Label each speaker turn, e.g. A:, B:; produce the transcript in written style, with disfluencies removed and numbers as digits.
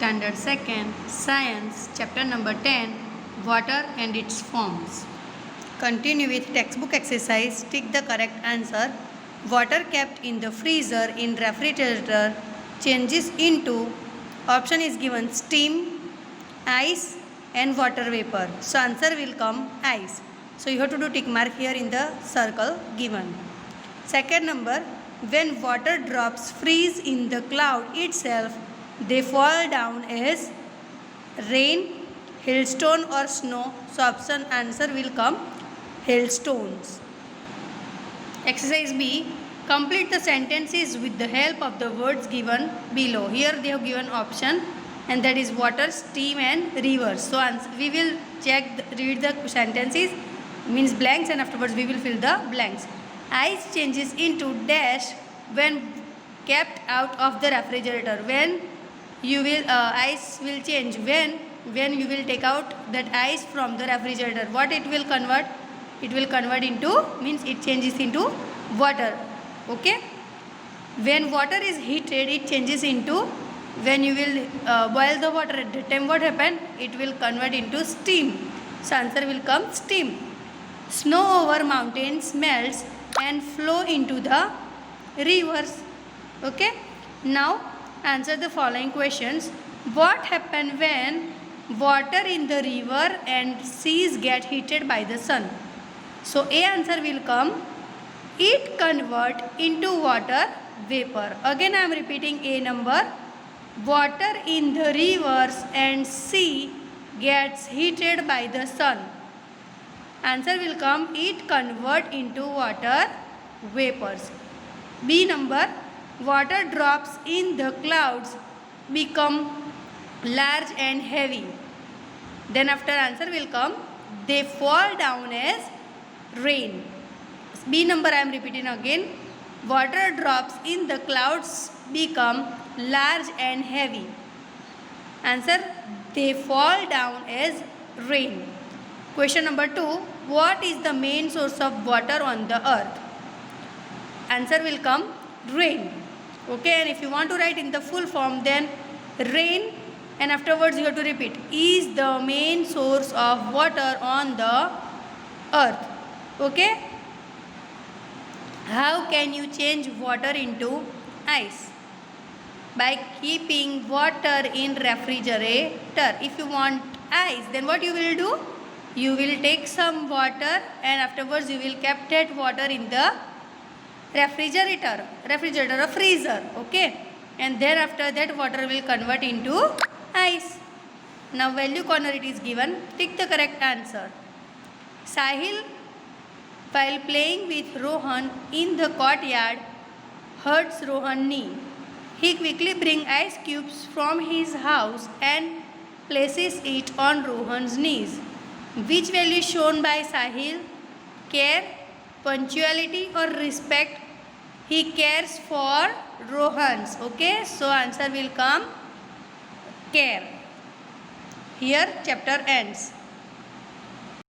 A: Standard 2nd, Science, Chapter number 10, Water and its Forms. Continue with textbook exercise. Tick the correct answer. Water kept in the freezer in refrigerator changes into, option is given, steam, ice and water vapor. So answer will come ice. So you have to do tick mark here in the circle given. Second number, when water drops freeze in the cloud itself, they fall down as rain, hailstone or snow. So option answer will come hailstones. Exercise B, complete the sentences with the help of the words given below. Here they have given option and that is water, steam and rivers. So we will read the sentences, means blanks, and afterwards we will fill the blanks. Ice changes into dash when kept out of the refrigerator. When you will ice will change when you will take out that ice from the refrigerator. What it will convert? It will convert into, means it changes into water. Okay. When water is heated, it changes into, when you will boil the water at that time, what happened? It will convert into steam. So answer will come steam. Snow over mountains melts and flow into the rivers. Okay. Now answer the following questions. What happened when water in the river and seas get heated by the sun? So A answer will come, it convert into water vapor. Again I am repeating A number. Water in the rivers and sea gets heated by the sun. Answer will come, it convert into water vapors. B number, water drops in the clouds become large and heavy. Then after answer will come, they fall down as rain. B number I am repeating again. Water drops in the clouds become large and heavy. Answer, they fall down as rain. Question number 2. What is the main source of water on the earth? Answer will come rain. Okay, and if you want to write in the full form, then rain and afterwards you have to repeat, is the main source of water on the earth. Okay. How can you change water into ice? By keeping water in refrigerator. If you want ice, then what you will do? You will take some water and afterwards you will keep that water in the refrigerator or freezer. Okay, and then after that water will convert into ice. Now value corner it is given. Tick the correct answer. Sahil, while playing with Rohan in the courtyard, hurts Rohan's knee. He quickly brings ice cubes from his house and places it on Rohan's knees. Which value is shown by Sahil? Care, punctuality or respect? He cares for Rohan's. Okay, so answer will come care. Here chapter ends.